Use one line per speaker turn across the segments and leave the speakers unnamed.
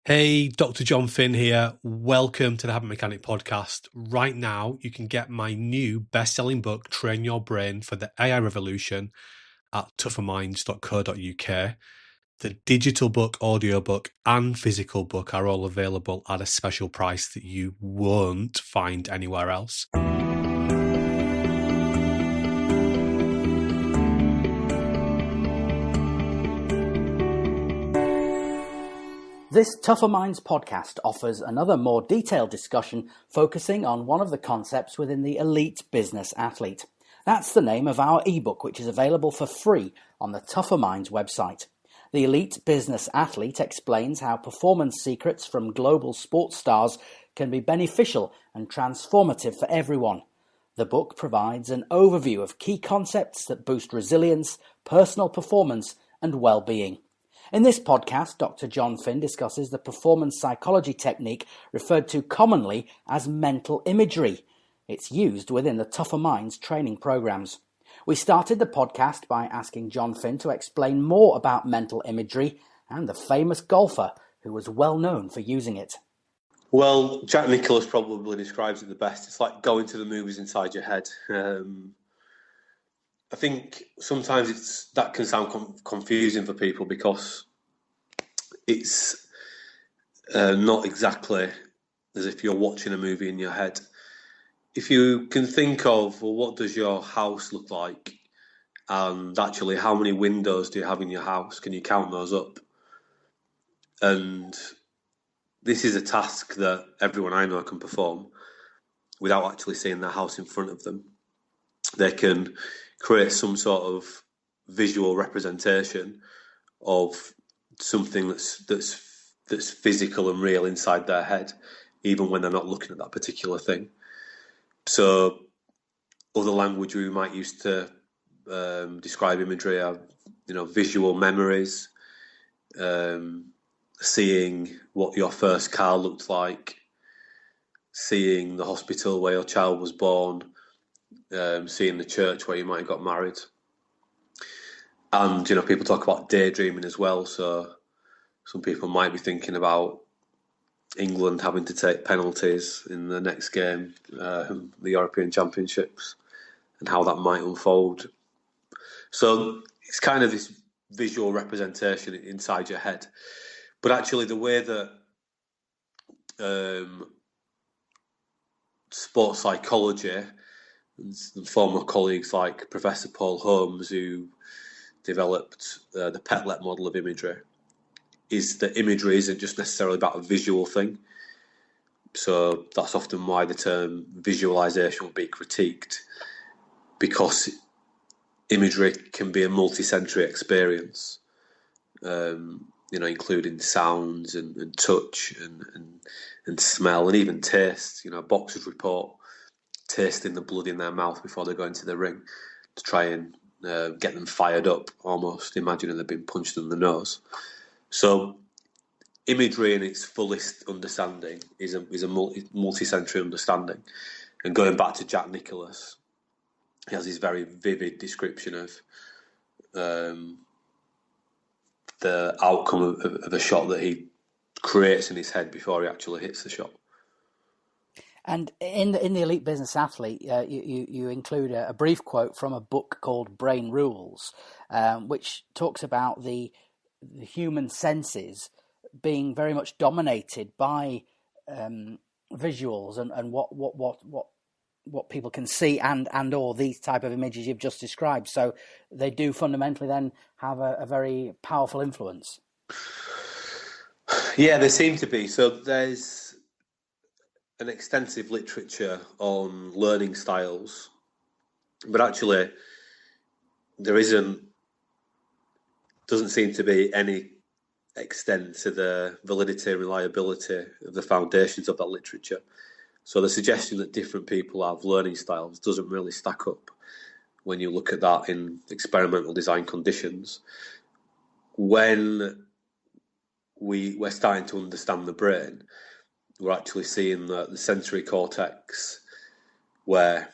Hey, Dr. Jon Finn here. Welcome to the Habit Mechanic podcast. Right now, you can get my new best-selling book, Train Your Brain for the AI Revolution, at tougherminds.co.uk. The digital book, audiobook, and physical book are all available at a special price that you won't find anywhere else.
This Tougher Minds podcast offers another more detailed discussion focusing on one of the concepts within the elite business athlete. That's the name of our ebook, which is available for free on the Tougher Minds website. The elite business athlete explains how performance secrets from global sports stars can be beneficial and transformative for everyone. The book provides an overview of key concepts that boost resilience, personal performance, and well-being. In this podcast, Dr. Jon Finn discusses the performance psychology technique referred to commonly as mental imagery. It's used within the Tougher Minds training programs. We started the podcast by asking Jon Finn to explain more about mental imagery and the famous golfer who was well known for using it.
Well, Jack Nicklaus probably describes it the best. It's like going to the movies inside your head. I think sometimes that can sound confusing for people because it's not exactly as if you're watching a movie in your head. If you can think of, well, what does your house look like? And actually, how many windows do you have in your house? Can you count those up? And this is a task that everyone I know can perform without actually seeing their house in front of them. They can create some sort of visual representation of something that's physical and real inside their head, even when they're not looking at that particular thing. So, other language we might use to describe imagery are, visual memories, seeing what your first car looked like, seeing the hospital where your child was born, seeing the church where you might have got married. And, people talk about daydreaming as well. So some people might be thinking about England having to take penalties in the next game, the European Championships, and how that might unfold. So it's kind of this visual representation inside your head. But actually the way that sports psychology and former colleagues like Professor Paul Holmes, who developed the PETLET model of imagery, is that imagery isn't just necessarily about a visual thing. So that's often why the term visualization will be critiqued, because imagery can be a multi-sensory experience, including sounds and touch and smell and even taste. Boxers report tasting the blood in their mouth before they go into the ring to try and get them fired up, almost imagining they've been punched in the nose. So imagery in its fullest understanding is a multi-sensory understanding. And going back to Jack Nicklaus, he has this very vivid description of the outcome of a shot that he creates in his head before he actually hits the shot.
And in the elite business athlete, you include a brief quote from a book called Brain Rules, which talks about the human senses being very much dominated by visuals and what people can see and or these type of images you've just described. So they do fundamentally then have a very powerful influence.
Yeah, they seem to be. So there's an extensive literature on learning styles, but actually there doesn't seem to be any extent to the validity and reliability of the foundations of that literature. So the suggestion that different people have learning styles doesn't really stack up when you look at that in experimental design conditions. When we're starting to understand the brain, we're actually seeing that the sensory cortex, where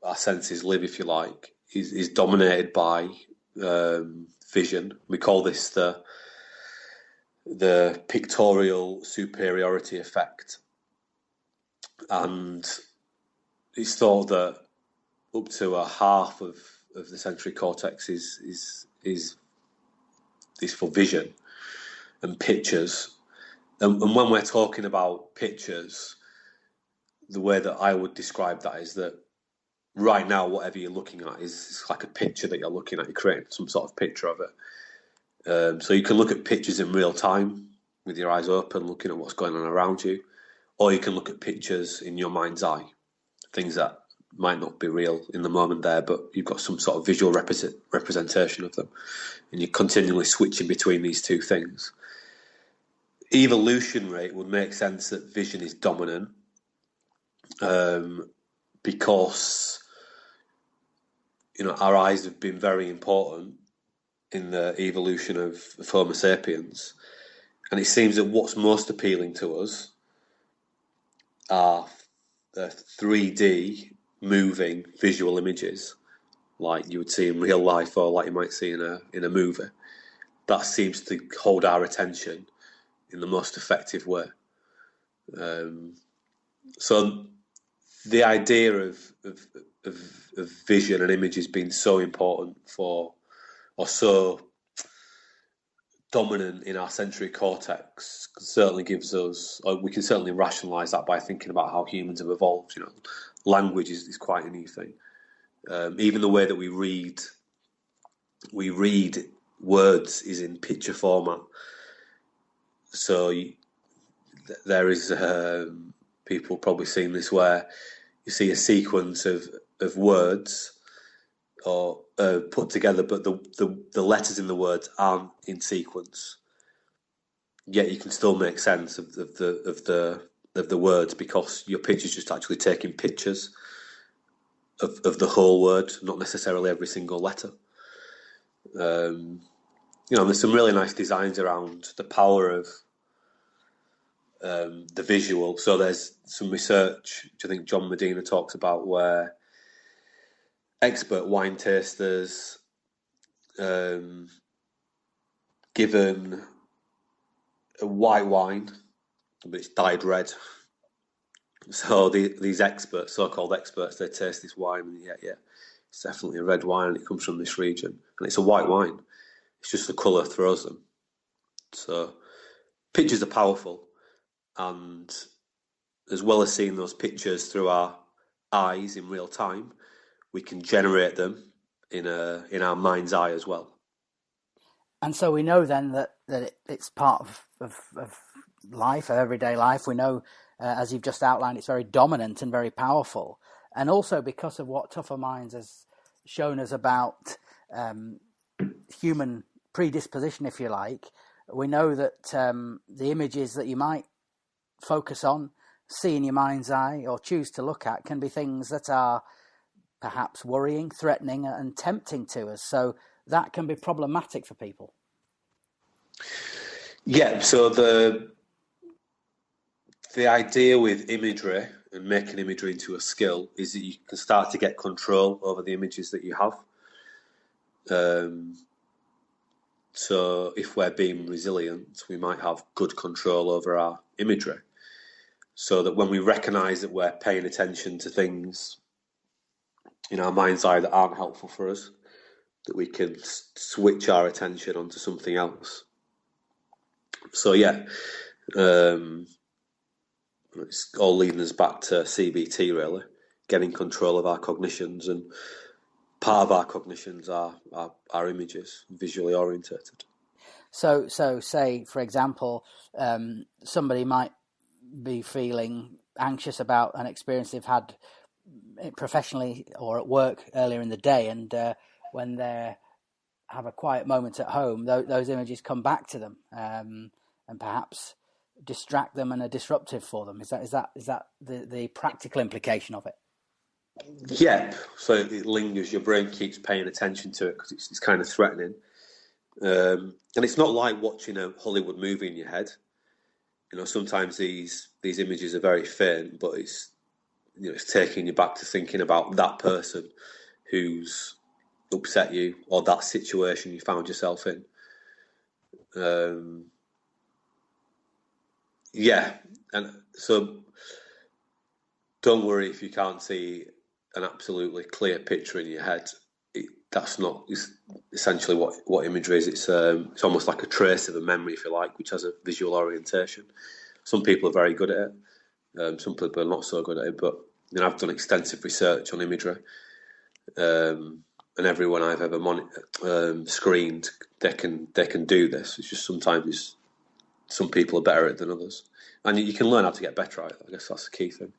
our senses live, if you like, is dominated by vision. We call this the the pictorial superiority effect, and it's thought that up to a half of the sensory cortex is for vision and pictures. And when we're talking about pictures, the way that I would describe that is that right now, whatever you're looking at is like a picture that you're looking at. You're creating some sort of picture of it. So you can look at pictures in real time with your eyes open, looking at what's going on around you, or you can look at pictures in your mind's eye, things that might not be real in the moment there, but you've got some sort of visual representation of them, and you're continually switching between these two things. Evolutionary, it would make sense that vision is dominant, because our eyes have been very important in the evolution of Homo sapiens, and it seems that what's most appealing to us are 3D moving visual images, like you would see in real life or like you might see in a movie. That seems to hold our attention in the most effective way. So the idea of vision and images being so important for, or so dominant in our sensory cortex, certainly gives us, or we can certainly rationalise that by thinking about how humans have evolved. Language is quite a new thing. Even the way that we read words is in picture format. So there is people probably seen this, where you see a sequence of words or put together, but the letters in the words aren't in sequence. Yet you can still make sense of the words, because your picture's just actually taking pictures of the whole word, not necessarily every single letter. There's some really nice designs around the power of the visual. So there's some research, which I think John Medina talks about, where expert wine tasters given a white wine, but it's dyed red. So these experts, so-called experts, they taste this wine, and yeah, it's definitely a red wine, and it comes from this region, and it's a white wine. It's just the colour throws them. So pictures are powerful, and as well as seeing those pictures through our eyes in real time, we can generate them in our mind's eye as well.
And so we know then that it's part of life, of everyday life. We know, as you've just outlined, it's very dominant and very powerful. And also because of what Tougher Minds has shown us about human predisposition, if you like, we know that the images that you might focus on, see in your mind's eye, or choose to look at, can be things that are perhaps worrying, threatening, and tempting to us. So that can be problematic for people.
Yeah, so the idea with imagery and making imagery into a skill is that you can start to get control over the images that you have. So if we're being resilient, we might have good control over our imagery, so that when we recognise that we're paying attention to things in our mind's eye that aren't helpful for us, that we can switch our attention onto something else. So yeah, it's all leading us back to CBT, really, getting control of our cognitions, and part of our cognitions are images, visually orientated.
So say, for example, somebody might be feeling anxious about an experience they've had professionally or at work earlier in the day, and when they have a quiet moment at home, those images come back to them, and perhaps distract them and are disruptive for them. Is that the practical implication of it?
Yeah, so it lingers. Your brain keeps paying attention to it because it's kind of threatening, and it's not like watching a Hollywood movie in your head. Sometimes these images are very faint, but it's taking you back to thinking about that person who's upset you, or that situation you found yourself in. Yeah, and so don't worry if you can't see an absolutely clear picture in your head. That's not essentially what imagery is. It's almost like a trace of a memory, if you like, which has a visual orientation. Some people are very good at it. Some people are not so good at it. But I've done extensive research on imagery, and everyone I've ever screened, they can do this. It's just sometimes some people are better at it than others, and you can learn how to get better at it. I guess that's the key thing.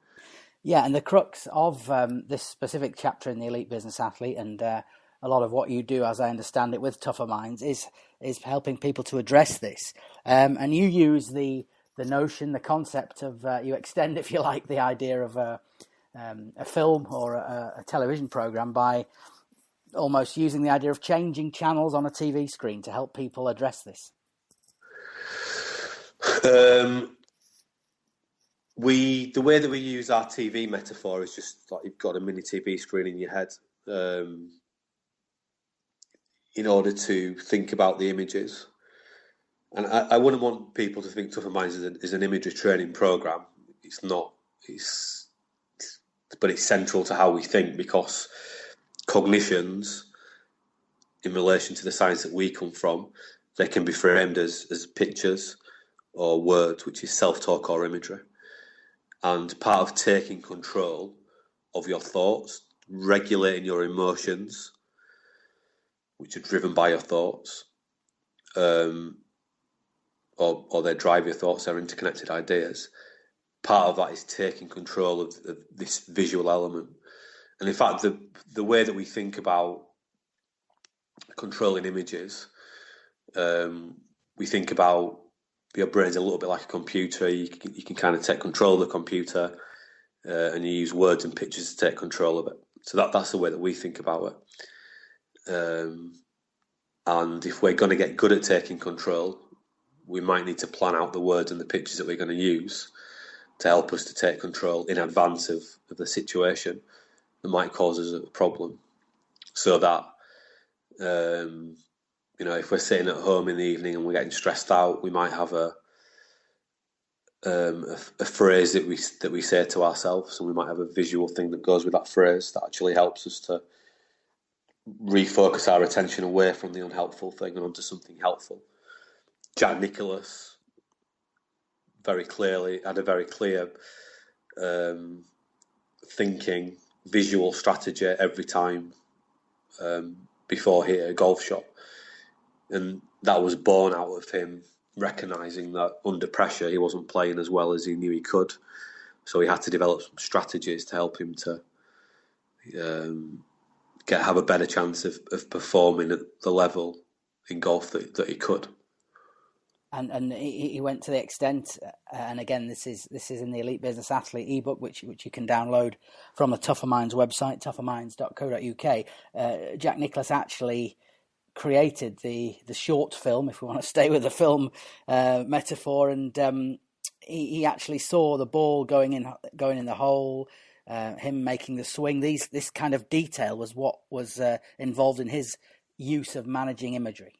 Yeah, and the crux of this specific chapter in the Elite Business Athlete, and a lot of what you do, as I understand it, with Tougher Minds, is helping people to address this. And you use the notion, the concept of you extend, if you like, the idea of a film or a television program by almost using the idea of changing channels on a TV screen to help people address this.
The way that we use our TV metaphor is just like you've got a mini TV screen in your head, in order to think about the images. And I wouldn't want people to think Tougher Minds is an imagery training program. It's not. But it's central to how we think, because cognitions, in relation to the science that we come from, they can be framed as pictures or words, which is self-talk or imagery. And part of taking control of your thoughts, regulating your emotions, which are driven by your thoughts, or they drive your thoughts, they're interconnected ideas. Part of that is taking control of this visual element. And in fact, the way that we think about controlling images, we think about your brain's a little bit like a computer. You can kind of take control of the computer, and you use words and pictures to take control of it. So that's the way that we think about it. And if we're going to get good at taking control, we might need to plan out the words and the pictures that we're going to use to help us to take control in advance of the situation that might cause us a problem. So that, if we're sitting at home in the evening and we're getting stressed out, we might have a phrase that we say to ourselves, and we might have a visual thing that goes with that phrase that actually helps us to refocus our attention away from the unhelpful thing and onto something helpful. Jack Nicklaus had a very clear thinking, visual strategy every time before he hit a golf shot. And that was born out of him recognising that under pressure he wasn't playing as well as he knew he could. So he had to develop some strategies to help him to have a better chance of performing at the level in golf that he could.
And he went to the extent, and again, this is in the Elite Business Athlete ebook, which you can download from the Tougher Minds website, tougherminds.co.uk. Jack Nicklaus actually created the short film, if we want to stay with the film metaphor, and he actually saw the ball going in the hole, him making the swing. This kind of detail was what was involved in his use of managing imagery.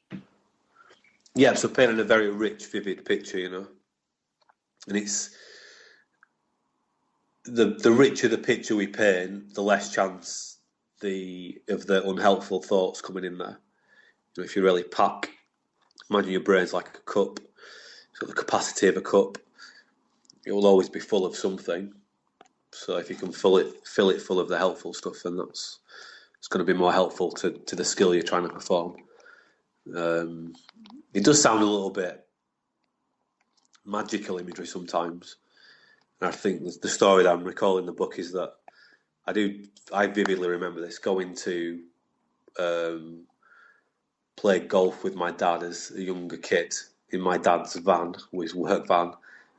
Yeah, so painting a very rich, vivid picture, and it's the richer the picture we paint, the less chance of the unhelpful thoughts coming in there. If you really imagine your brain's like a cup, it's got the capacity of a cup. It will always be full of something. So if you can fill it full of the helpful stuff, then it's going to be more helpful to the skill you're trying to perform. It does sound a little bit magical imagery sometimes. And I think the story that I'm recalling in the book is that I vividly remember this, going to play golf with my dad as a younger kid in my dad's van, his work van,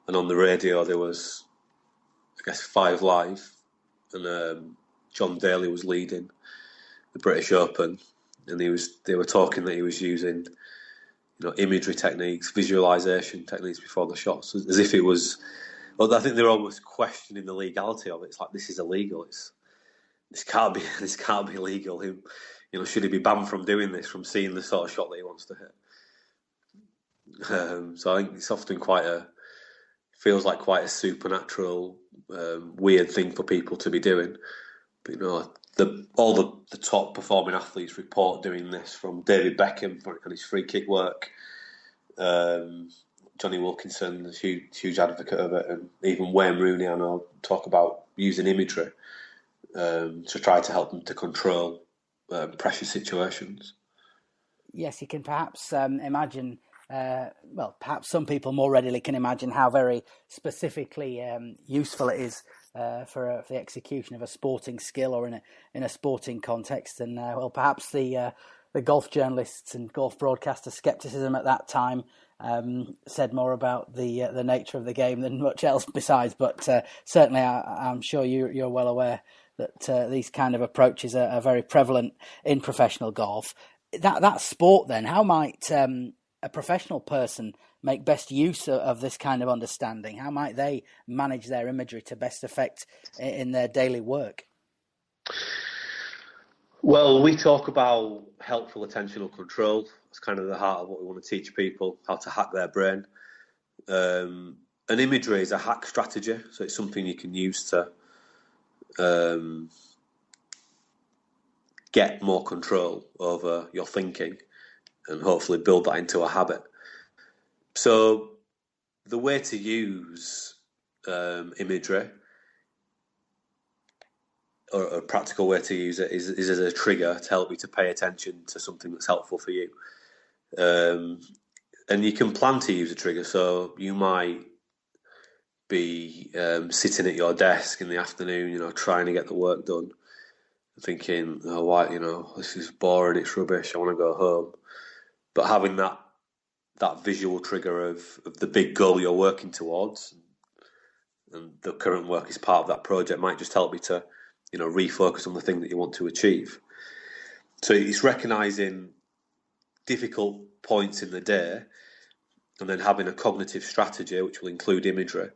and on the radio there was, I guess, 5 Live, and John Daly was leading the British Open, and they were talking that he was using imagery techniques, visualization techniques before the shots, as if it was. Well, I think they're almost questioning the legality of it. It's like, this is illegal. This can't be legal. Should he be banned from doing this, from seeing the sort of shot that he wants to hit? So I think it's often quite a feels like quite a supernatural, weird thing for people to be doing. But, all the top performing athletes report doing this, from David Beckham and his free kick work. Johnny Wilkinson is a huge advocate of it, and even Wayne Rooney, I know, talk about using imagery to try to help them to control pressure situations.
Yes, you can perhaps imagine, perhaps some people more readily can imagine how very specifically useful it is for the execution of a sporting skill or in a sporting context. And perhaps the golf journalists and golf broadcaster skepticism at that time said more about the nature of the game than much else besides. But certainly, I'm sure you're well aware that these kind of approaches are very prevalent in professional golf. That sport, then, how might a professional person make best use of this kind of understanding? How might they manage their imagery to best effect in their daily work?
Well, we talk about helpful attentional control. It's kind of the heart of what we want to teach people, how to hack their brain. And imagery is a hack strategy, so it's something you can use to get more control over your thinking and hopefully build that into a habit. So the way to use imagery, or a practical way to use it, is as a trigger to help you to pay attention to something that's helpful for you. And you can plan to use a trigger. So you might be sitting at your desk in the afternoon, trying to get the work done, thinking, oh, why, this is boring, it's rubbish, I want to go home. But having that visual trigger of the big goal you're working towards, and the current work is part of that project, might just help you to, refocus on the thing that you want to achieve. So it's recognising difficult points in the day and then having a cognitive strategy, which will include imagery,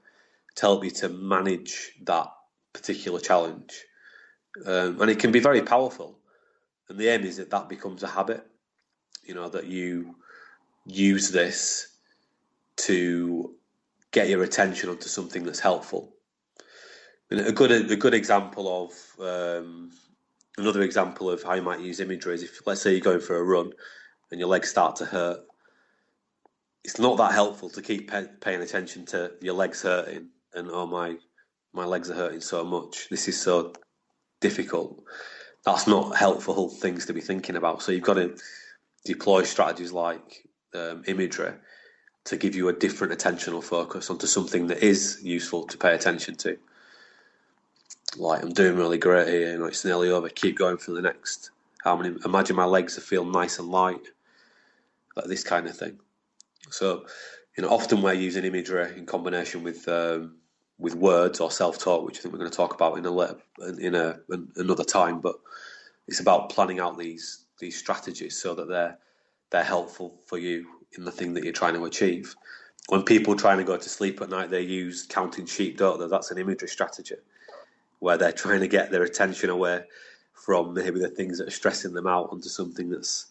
to help you to manage that particular challenge. And it can be very powerful. And the aim is that becomes a habit, that you use this to get your attention onto something that's helpful. And a good example of another example of how you might use imagery is if, let's say, you're going for a run and your legs start to hurt. It's not that helpful to keep paying attention to your legs hurting and, oh, my legs are hurting so much, this is so difficult. That's not helpful things to be thinking about. So you've got to deploy strategies like imagery to give you a different attentional focus onto something that is useful to pay attention to. Like, I'm doing really great here, it's nearly over, keep going for the next. Imagine my legs feel nice and light, like this kind of thing. So, often we're using imagery in combination with words or self-talk, which I think we're going to talk about in another time. But it's about planning out these strategies so that they're helpful for you in the thing that you're trying to achieve. When people trying to go to sleep at night, they use counting sheep, don't they? That's an imagery strategy where they're trying to get their attention away from maybe the things that are stressing them out onto something that's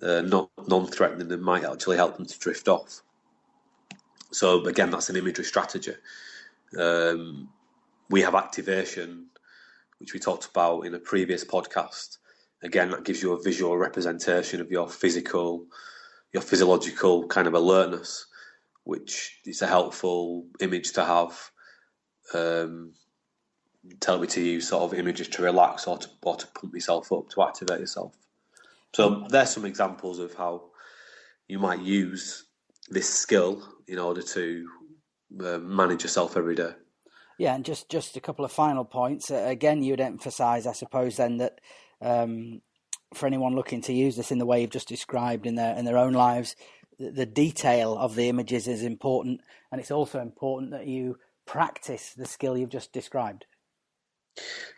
not non-threatening and might actually help them to drift off. So again, that's an imagery strategy. We have activation, which we talked about in a previous podcast. Again, that gives you a visual representation of your physiological kind of alertness, which is a helpful image to have. Tell me to use sort of images to relax or to pump yourself up, to activate yourself. So there's some examples of how you might use this skill in order to manage yourself every day.
Yeah, and just a couple of final points. Again, you'd emphasise, I suppose, then that for anyone looking to use this in the way you've just described in their own lives, the detail of the images is important, and it's also important that you practice the skill you've just described.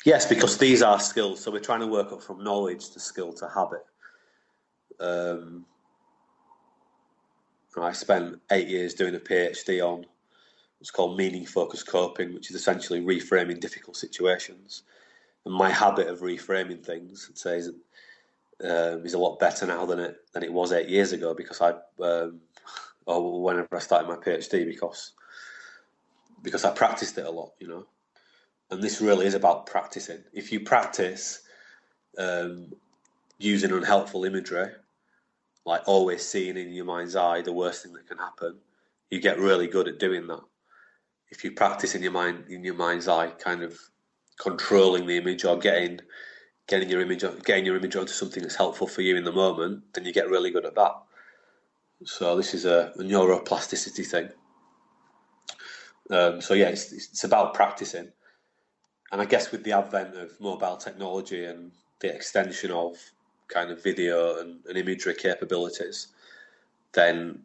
Yes, because these are skills, so we're trying to work up from knowledge to skill to habit. I spent 8 years doing a PhD on what's called meaning-focused coping, which is essentially reframing difficult situations. And my habit of reframing things, I'd say, is a lot better now than it was 8 years ago, because or whenever I started my PhD, because because I practiced it a lot, and this really is about practicing. If you practice using unhelpful imagery, like always seeing in your mind's eye the worst thing that can happen, you get really good at doing that. If you practice in your mind's eye, kind of controlling the image or getting your image onto something that's helpful for you in the moment, then you get really good at that. So this is a neuroplasticity thing. It's about practicing. And I guess with the advent of mobile technology and the extension of kind of video and imagery capabilities, then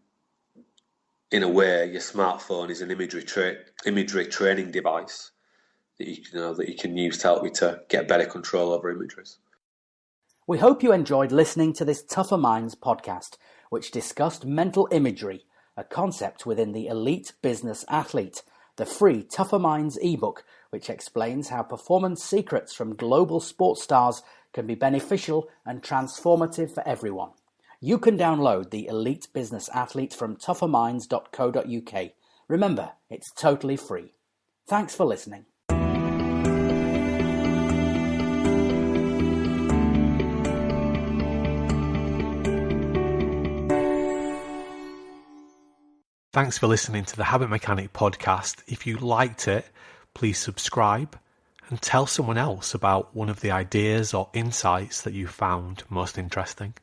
in a way your smartphone is an imagery training device that you can use to help you to get better control over imageries.
We hope you enjoyed listening to this Tougher Minds podcast, which discussed mental imagery, a concept within the elite business athlete, the free Tougher Minds ebook, which explains how performance secrets from global sports stars can be beneficial and transformative for everyone. You can download the Elite Business Athlete from tougherminds.co.uk. Remember, it's totally free. Thanks for listening.
Thanks for listening to the Habit Mechanic podcast. If you liked it, please subscribe and tell someone else about one of the ideas or insights that you found most interesting.